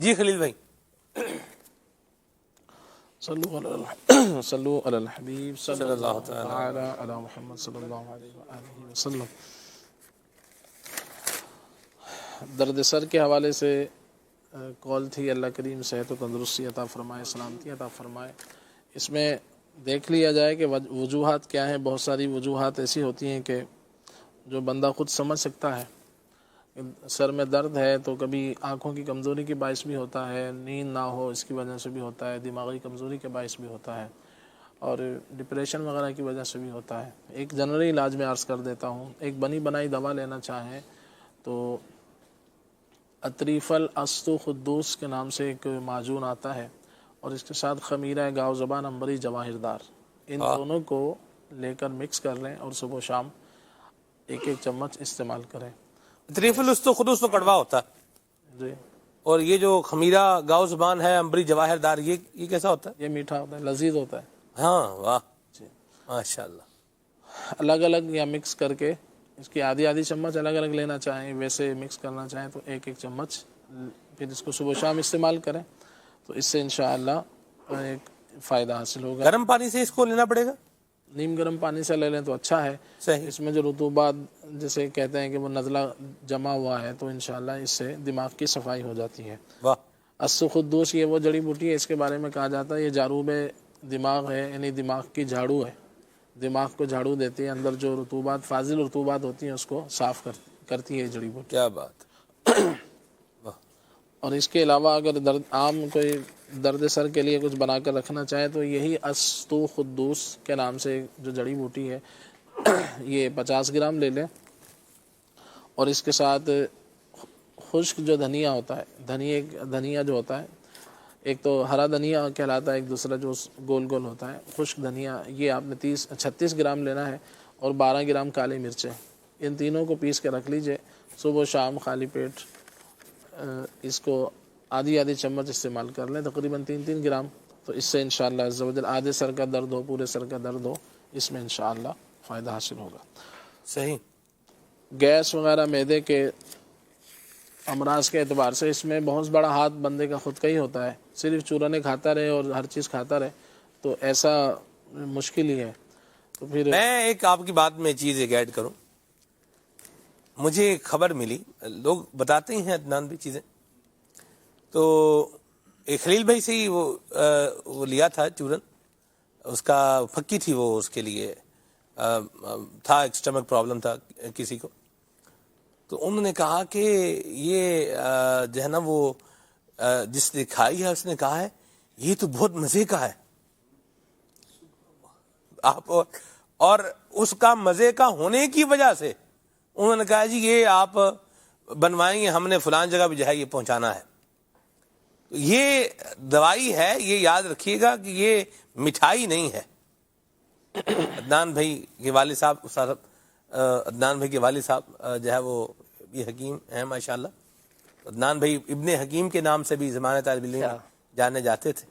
جی خلیل بھائی. صلو علی الحبیب صلی اللہ تعالی علی محمد صلی اللہ علیہ وآلہ وسلم. درد سر کے حوالے سے کال تھی. اللہ کریم صحت و تندرستی عطا فرمائے، سلامتی عطا فرمائے. اس میں دیکھ لیا جائے کہ وجوہات کیا ہیں. بہت ساری وجوہات ایسی ہوتی ہیں کہ جو بندہ خود سمجھ سکتا ہے. سر میں درد ہے تو کبھی آنکھوں کی کمزوری کے باعث بھی ہوتا ہے، نیند نہ ہو اس کی وجہ سے بھی ہوتا ہے، دماغی کمزوری کے باعث بھی ہوتا ہے، اور ڈپریشن وغیرہ کی وجہ سے بھی ہوتا ہے. ایک جنرل علاج میں عرض کر دیتا ہوں. ایک بنی بنائی دوا لینا چاہیں تو اطریف الاسطو خدوس کے نام سے ایک معجون آتا ہے، اور اس کے ساتھ خمیرہ گاؤ زبان عنبری جواہردار، ان دونوں کو لے کر مکس کر لیں اور صبح و شام ایک ایک چمچ استعمال کریں. طریف الاسطو خود اس میں کڑوا ہوتا ہے جی. اور یہ جو خمیرہ گاؤ زبان ہے عنبری جواہردار، یہ کیسا ہوتا ہے؟ یہ میٹھا ہوتا ہے، لذیذ ہوتا ہے. ہاں واہ جی. ماشاءاللہ. الگ الگ یا مکس کر کے اس کی آدھی آدھی چمچ الگ الگ لینا چاہیں، ویسے مکس کرنا چاہیں تو ایک ایک چمچ، پھر اس کو صبح شام استعمال کریں تو اس سے انشاءاللہ ایک فائدہ حاصل ہوگا. گرم پانی سے اس کو لینا پڑے گا؟ نیم گرم پانی سے لے لیں تو اچھا ہے. صحیح. اس میں جو رطوبات جسے کہتے ہیں کہ وہ نزلہ جمع ہوا ہے تو انشاءاللہ اس سے دماغ کی صفائی ہو جاتی ہے. واہ. السخدوس یہ وہ جڑی بوٹی ہے، اس کے بارے میں کہا جاتا ہے یہ جاروب دماغ ہے، یعنی دماغ کی جھاڑو ہے. دماغ کو جھاڑو دیتی ہے، اندر جو رطوبات فاضل رطوبات ہوتی ہیں اس کو صاف کرتی ہے یہ جڑی بوٹی. کیا بات. اور اس کے علاوہ اگر عام کوئی درد سر کے لیے کچھ بنا کر رکھنا چاہے تو یہی استو خدوس کے نام سے جو جڑی بوٹی ہے یہ 50 گرام لے لیں، اور اس کے ساتھ خشک جو دھنیا ہوتا ہے، دھنیا جو ہوتا ہے، ایک تو ہرا دھنیا کہلاتا ہے، ایک دوسرا جو گول گول ہوتا ہے خشک دھنیا، یہ آپ نے 36 گرام لینا ہے، اور 12 گرام کالی مرچیں. ان تینوں کو پیس کے رکھ لیجئے. صبح و شام خالی پیٹ اس کو آدھی آدھی چمچ استعمال کر لیں، تقریباً 3 گرام. تو اس سے انشاءاللہ عز و جل آدھے سر کا درد ہو، پورے سر کا درد ہو، اس میں انشاءاللہ فائدہ حاصل ہوگا. صحیح. گیس وغیرہ معدے کے امراض کے اعتبار سے اس میں بہت بڑا ہاتھ بندے کا خود کا ہی ہوتا ہے. صرف چورانے کھاتا رہے اور ہر چیز کھاتا رہے تو ایسا مشکل ہی ہے. تو پھر میں ایک آپ کی بات میں چیز ایک ایڈ کروں. مجھے ایک خبر ملی، لوگ بتاتے ہیں عدنان بھی چیزیں، تو ایک خلیل بھائی سے ہی وہ لیا تھا چورن، اس کا پھکی تھی، وہ اس کے لیے تھا، ایک اسٹمک پرابلم تھا کسی کو. تو انہوں نے کہا کہ یہ جو ہے نا وہ جس نے کھائی ہے اس نے کہا ہے یہ تو بہت مزے کا ہے. آپ اور اس کا مزے کا ہونے کی وجہ سے انہوں نے کہا جی یہ آپ بنوائیں گے، ہم نے فلان جگہ بھی جو ہے یہ پہنچانا ہے. یہ دوائی ہے، یہ یاد رکھیے گا کہ یہ مٹھائی نہیں ہے. عدنان بھائی کے والد صاحب عدنان بھائی کے والد صاحب جو ہے وہ یہ حکیم ہیں ماشاءاللہ. عدنان بھائی ابن حکیم کے نام سے بھی زمانہ طالب علم جانے جاتے تھے.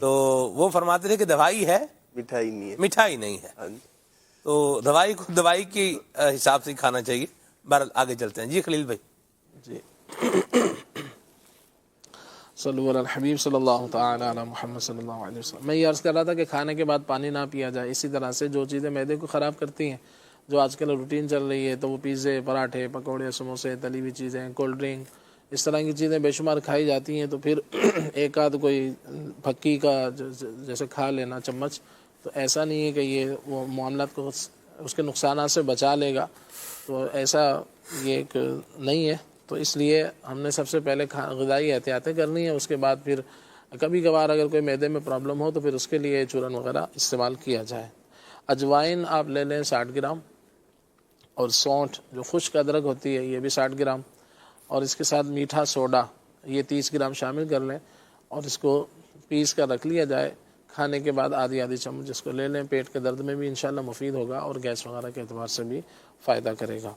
تو وہ فرماتے تھے کہ دوائی ہے، مٹھائی نہیں ہے. تو دوائی کو دوائی کے حساب سے کھانا چاہیے. بہرحال آگے چلتے ہیں. جی خلیل بھائی. جی. صلو علی الحبیب صلی اللہ تعالی علی محمد صلی اللہ علیہ وسلم. میں یہ عرض کر رہا تھا کہ کھانے کے بعد پانی نہ پیا جائے. اسی طرح سے جو چیزیں معدے کو خراب کرتی ہیں، جو آج کل روٹین چل رہی ہے، تو وہ پیزے، پراٹھے، پکوڑے، سموسے، تلی ہوئی چیزیں، کولڈ ڈرنک، اس طرح کی چیزیں بے شمار کھائی جاتی ہیں. تو پھر ایک آدھ کوئی پھکی کا جیسے کھا لینا چمچ، تو ایسا نہیں ہے کہ یہ وہ معاملات کو اس کے نقصانات سے بچا لے گا. تو ایسا یہ ایک نہیں ہے. تو اس لیے ہم نے سب سے پہلے غذائی احتیاطیں کرنی ہے. اس کے بعد پھر کبھی کبھار اگر کوئی معدے میں پرابلم ہو تو پھر اس کے لیے چورن وغیرہ استعمال کیا جائے. اجوائن آپ لے لیں 60 گرام، اور سونٹھ جو خشک ادرک ہوتی ہے یہ بھی 60 گرام، اور اس کے ساتھ میٹھا سوڈا یہ 30 گرام شامل کر لیں، اور اس کو پیس کر رکھ لیا جائے. کھانے کے بعد آدھی آدھی چمچ اس کو لے لیں. پیٹ کے درد میں بھی انشاءاللہ مفید ہوگا اور گیس وغیرہ کے اعتبار سے بھی فائدہ کرے گا.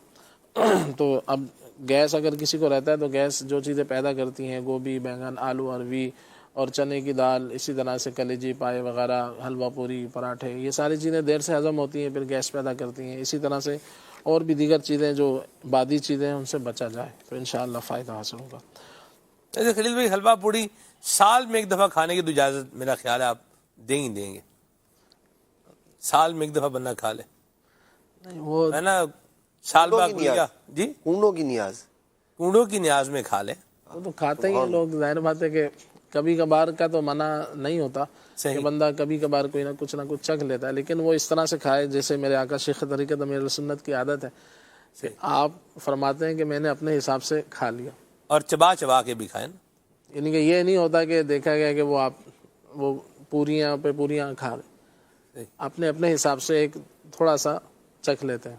تو اب گیس اگر کسی کو رہتا ہے تو گیس جو چیزیں پیدا کرتی ہیں، گوبھی، بینگن، آلو، اروی اور چنے کی دال، اسی طرح سے کلیجی، پائے وغیرہ، حلوہ پوری، پراٹھے، یہ ساری چیزیں دیر سے ہضم ہوتی ہیں، پھر گیس پیدا کرتی ہیں. اسی طرح سے اور بھی دیگر چیزیں جو بادی چیزیں ہیں ان سے بچا جائے تو انشاءاللہ فائدہ حاصل ہوگا. جیسے خلیل بھائی حلوہ پوڑی سال میں ایک دفعہ کھانے کی تو اجازت میرا خیال ہے آپ دیں ہی دیں گے، سال میں ایک دفعہ بندہ کھا لے، نہیں وہ ہے نا، سال کنڈوں بعد کی کھلے نیاز، گا جی، کنڈوں کی نیاز، کنڈوں کی نیاز میں کھا لے، وہ تو کھاتے ہی ہیں لوگ، ظاہر بات ہے کہ کبھی کبھار کا تو منع نہیں ہوتا کہ صحیح، بندہ کبھی کبھار کوئی نہ کچھ چکھ لیتا ہے، لیکن وہ اس طرح سے کھائے جیسے میرے آقا شیخ طریقت امیر سنت کی عادت ہے کہ آپ فرماتے ہیں کہ میں نے اپنے حساب سے کھا لیا، اور چبا چبا کے بھی کھائیں نا، یعنی کہ یہ نہیں ہوتا کہ دیکھا گیا کہ وہ پوریاں پہ پوریاں کھا رہے، صحیح اپنے حساب سے ایک تھوڑا سا چکھ لیتے ہیں.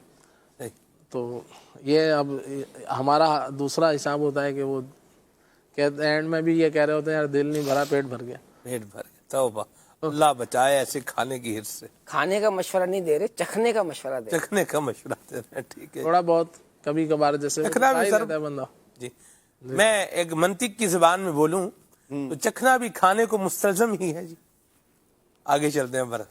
صحیح. تو یہ اب ہمارا دوسرا حساب ہوتا ہے کہ وہ کہتے اینڈ میں بھی یہ کہہ رہے ہوتے ہیں یار دل نہیں بھرا پیٹ بھر گیا. پیٹ بھر گیا، توبہ، اللہ بچائے ایسے کھانے کی حرص سے. کھانے کا مشورہ نہیں دے رہے، چکھنے کا مشورہ دے رہے. چکھنے کا مشورہ دے رہے ہیں، ٹھیک ہے تھوڑا بہت کبھی کبھار جیسے چکھنا بھی ہی سر، لیتا ہے بندہ. جی میں ایک منطق کی زبان میں بولوں تو چکھنا بھی کھانے کو مستلزم ہی ہے. جی آگے چلتے ہیں. پر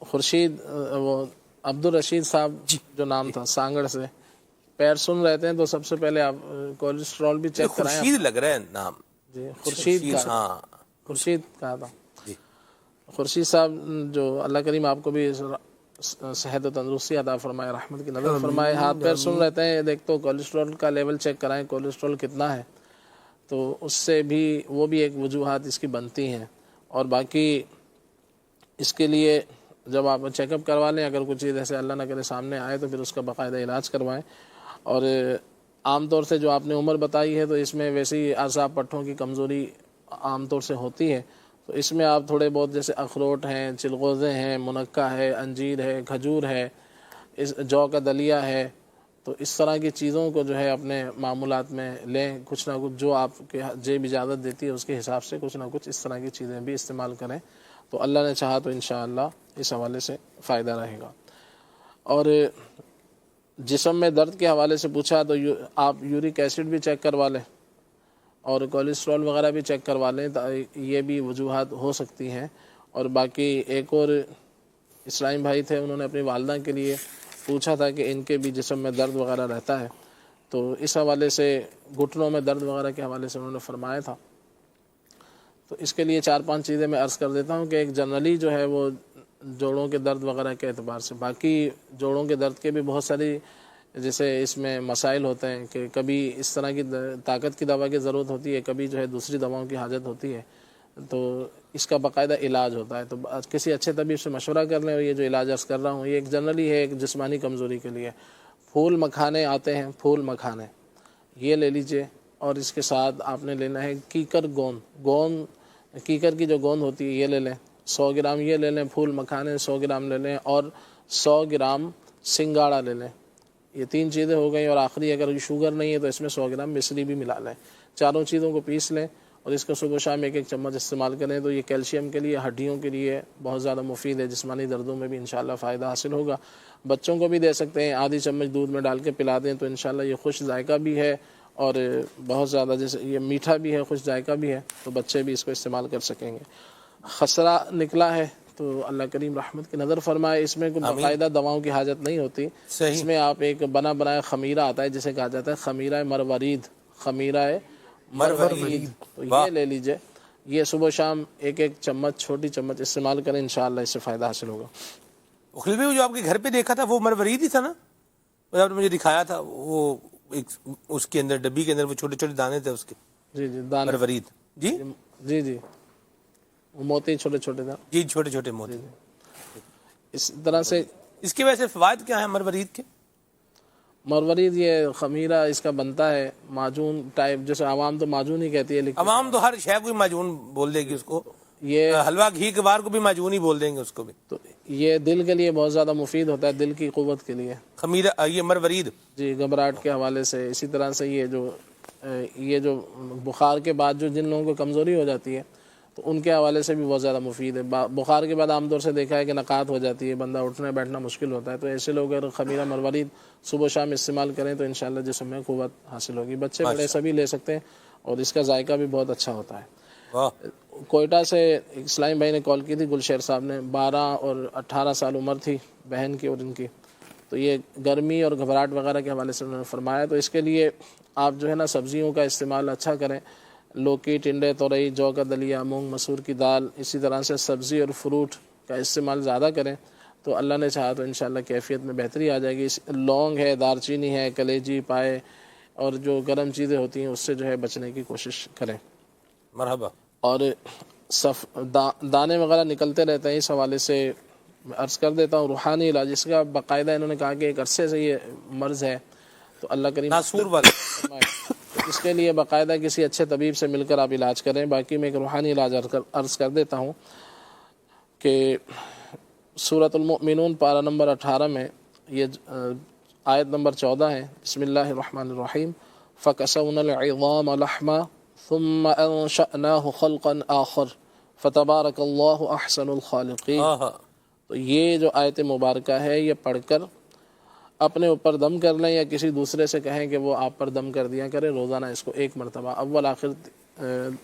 خورشید وہ عبد الرشید صاحب جو نام تھا سانگڑ سے، پیر سن رہتے ہیں تو سب سے پہلے آپ کولیسٹرول بھی چیک کرائیں. خورشید لگ رہا ہے نام. جی خورشید کا، ہاں خورشید کہا تھا. جی خورشید صاحب جو اللہ کریم آپ کو بھی صحت و تندرستی عطا فرمائے، رحمت کی نظر فرمائے. ہاتھ پیر سن رہتے ہیں، دیکھ تو کولیسٹرول کا لیول چیک کرائیں، کولیسٹرول کتنا ہے، تو اس سے بھی وہ بھی ایک وجوہات اس کی بنتی ہیں. اور باقی اس کے لیے جب آپ چیک اپ کروا لیں، اگر کچھ چیز ایسے اللہ نہ کرے سامنے آئے تو پھر اس کا باقاعدہ علاج کروائیں. اور عام طور سے جو آپ نے عمر بتائی ہے تو اس میں ویسے ہی اعصاب پٹھوں کی کمزوری عام طور سے ہوتی ہے، تو اس میں آپ تھوڑے بہت جیسے اخروٹ ہیں، چلغوزے ہیں، منقع ہے، انجیر ہے، کھجور ہے، جو کا دلیا ہے، تو اس طرح کی چیزوں کو جو ہے اپنے معمولات میں لیں. کچھ نہ کچھ جو آپ کے جیب اجازت دیتی ہے اس کے حساب سے کچھ نہ کچھ اس طرح کی چیزیں بھی استعمال کریں، تو اللہ نے چاہا تو انشاءاللہ اس حوالے سے فائدہ رہے گا. اور جسم میں درد کے حوالے سے پوچھا تو آپ یورک ایسڈ بھی چیک کروا لیں اور کولیسٹرول وغیرہ بھی چیک کروا لیں، یہ بھی وجوہات ہو سکتی ہیں. اور باقی ایک اور اسلام بھائی تھے، انہوں نے اپنی والدہ کے لیے پوچھا تھا کہ ان کے بھی جسم میں درد وغیرہ رہتا ہے، تو اس حوالے سے گھٹنوں میں درد وغیرہ کے حوالے سے انہوں نے فرمایا تھا. تو اس کے لیے 4-5 چیزیں میں عرض کر دیتا ہوں کہ ایک جنرلی جو ہے وہ جوڑوں کے درد وغیرہ کے اعتبار سے، باقی جوڑوں کے درد کے بھی بہت ساری جیسے اس میں مسائل ہوتے ہیں کہ کبھی اس طرح کی طاقت کی دوا کی ضرورت ہوتی ہے، کبھی جو ہے دوسری دواؤں کی حاجت ہوتی ہے، تو اس کا باقاعدہ علاج ہوتا ہے. تو کسی اچھے طبیب سے مشورہ کر لیں. اور یہ جو علاج عرض کر رہا ہوں یہ ایک جنرلی ہے ایک جسمانی کمزوری کے لیے. پھول مکھانے آتے ہیں، پھول مکھانے یہ لے لیجئے، اور اس کے ساتھ آپ نے لینا ہے کیکر گوند، کیکر کی جو گوند ہوتی ہے یہ لے لیں 100 گرام، یہ لے لیں. پھول مکھانے 100 گرام لے لیں، اور 100 گرام سنگاڑا لے لیں. یہ 3 چیزیں ہو گئیں. اور آخری اگر شوگر نہیں ہے تو اس میں 100 گرام مصری بھی ملا لیں. چاروں چیزوں کو پیس لیں اور اس کا صبح شام 1-1 چمچ استعمال کریں، تو یہ کیلشیم کے لیے، ہڈیوں کے لیے بہت زیادہ مفید ہے. جسمانی دردوں میں بھی انشاءاللہ فائدہ حاصل ہوگا. بچوں کو بھی دے سکتے ہیں، آدھی چمچ دودھ میں ڈال کے پلا دیں تو انشاءاللہ یہ خوش ذائقہ بھی ہے اور بہت زیادہ جیسے یہ میٹھا بھی ہے، خوش ذائقہ بھی ہے، تو بچے بھی اس کو استعمال کر سکیں گے. خسرہ نکلا ہے تو اللہ کریم رحمت کی نظر فرمائے. اس میں کوئی باقاعدہ دواؤں کی حاجت نہیں ہوتی. اس میں آپ ایک بنا بنایا خمیرہ آتا ہے جسے کہا جاتا ہے خمیرہ مروارید، خمیرہ مروارید، تو یہ لے لیجئے. یہ صبح شام 1-1 چمچ، چھوٹی چمچ استعمال کریں، انشاءاللہ اس سے فائدہ حاصل ہوگا. خلیل بھائی جو آپ کے گھر پہ دیکھا تھا وہ مرورید ہی تھا نا، آپ نے مجھے دکھایا تھا، وہ ایک اس کے اندر ڈبی کے اندر وہ چھوٹے چھوٹے دانے تھے اس کے، جی دانے، مرورید. جی جی وہ موتی چھوٹے چھوٹے دانے، جی چھوٹے چھوٹے موتی. اس طرح سے. اس کی وجہ سے فوائد کیا ہیں مرورید کے؟ مرورید یہ خمیرہ اس کا بنتا ہے معجون ٹائپ، جیسے عوام تو معجون ہی کہتی ہے، لیکن عوام تو ہر شے کو معجون بول دے گی اس کو، یہ حلوہ گھی کے بار کو بھی معجون ہی بول دیں گے اس کو بھی. تو یہ دل کے لیے بہت زیادہ مفید ہوتا ہے، دل کی قوت کے لیے. خمیرہ یہ مرورید، جی گھبراہٹ کے حوالے سے. اسی طرح سے یہ جو بخار کے بعد جو جن لوگوں کو کمزوری ہو جاتی ہے تو ان کے حوالے سے بھی بہت زیادہ مفید ہے. بخار کے بعد عام طور سے دیکھا ہے کہ نقاہت ہو جاتی ہے، بندہ اٹھنا بیٹھنا مشکل ہوتا ہے، تو ایسے لوگ اگر خمیرہ مرورید صبح شام استعمال کریں تو انشاءاللہ جسم میں قوت حاصل ہوگی. بچے بڑے سبھی لے سکتے ہیں اور اس کا ذائقہ بھی بہت اچھا ہوتا ہے. کوئٹہ سے اسلام بھائی نے کال کی تھی، گلشیر صاحب نے، 12 اور 18 سال عمر تھی بہن کی اور ان کی، تو یہ گرمی اور گھبراہٹ وغیرہ کے حوالے سے انہوں نے فرمایا. تو اس کے لیے آپ جو ہے نا سبزیوں کا استعمال اچھا کریں، لوکی، ٹنڈے، تورئی، جو کا دلیا، مونگ مسور کی دال، اسی طرح سے سبزی اور فروٹ کا استعمال زیادہ کریں تو اللہ نے چاہا تو انشاءاللہ کیفیت میں بہتری آ جائے گی۔ لونگ ہے، دار چینی ہے، کلیجی، پائے اور جو گرم چیزیں ہوتی ہیں اس سے جو ہے بچنے کی کوشش کریں۔ مرحبا۔ اور دانے وغیرہ نکلتے رہتے ہیں، اس حوالے سے میں عرض کر دیتا ہوں روحانی علاج اس کا باقاعدہ انہوں نے کہا کہ ایک عرصے سے یہ مرض ہے تو اللہ کریم ناسور والا تو اس کے لیے باقاعدہ کسی اچھے طبیب سے مل کر آپ علاج کریں۔ باقی میں ایک روحانی علاج عرض کر دیتا ہوں کہ سورۃ المؤمنون پارہ نمبر 18 میں یہ آیت نمبر 14 ہے، بسم اللہ الرحمن الرحیم، فَكَسَوْنَا الْعِظَامَ لَحْمًا ثُمَّ أَنشَأْنَاهُ خَلْقًا آخَرَ فَتَبَارَكَ اللَّهُ أَحْسَنُ الْخَالِقِينَ۔ تو یہ جو آیت مبارکہ ہے یہ پڑھ کر اپنے اوپر دم کر لیں یا کسی دوسرے سے کہیں کہ وہ آپ پر دم کر دیا کرے، روزانہ اس کو ایک مرتبہ اول آخر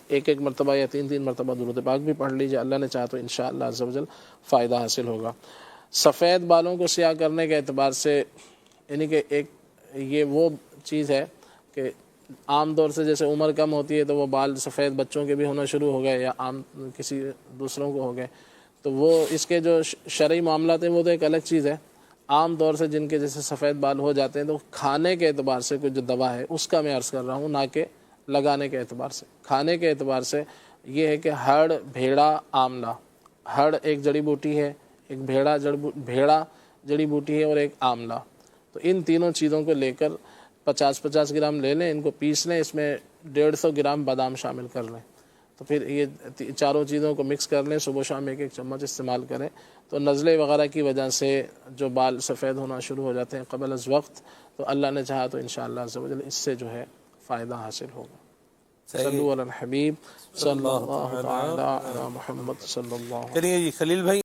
ایک مرتبہ یا تین مرتبہ درود پاک بھی پڑھ لیجیے، اللہ نے چاہا تو انشاءاللہ عز و جل فائدہ حاصل ہوگا۔ سفید بالوں کو سیاہ کرنے کے اعتبار سے یعنی کہ ایک یہ وہ چیز ہے کہ عام طور سے جیسے عمر کم ہوتی ہے تو وہ بال سفید بچوں کے بھی ہونا شروع ہو گئے یا عام کسی دوسروں کو ہو گئے، تو وہ اس کے جو شرعی معاملات ہیں وہ تو ایک الگ چیز ہے۔ عام طور سے جن کے جیسے سفید بال ہو جاتے ہیں تو کھانے کے اعتبار سے کوئی جو دوا ہے اس کا میں عرض کر رہا ہوں، نہ کہ لگانے کے اعتبار سے۔ کھانے کے اعتبار سے یہ ہے کہ ہڑ، بھیڑا، آملہ۔ ہڑ ایک جڑی بوٹی ہے، ایک بھیڑا جڑی بوٹی ہے اور ایک آملہ، تو ان تینوں چیزوں کو لے کر 50 گرام لے لیں، ان کو پیس لیں، اس میں 150 گرام بادام شامل کر لیں، تو پھر یہ چاروں چیزوں کو مکس کر لیں، صبح شام ایک چمچ استعمال کریں تو نزلے وغیرہ کی وجہ سے جو بال سفید ہونا شروع ہو جاتے ہیں قبل از وقت تو اللہ نے چاہا تو انشاءاللہ عز و جل اس سے جو ہے فائدہ حاصل ہوگا۔ صلو علی الحبیب صلی اللہ تعالی علی محمد صلی اللہ علیہ وسلم۔ چلیے جی خلیل بھائی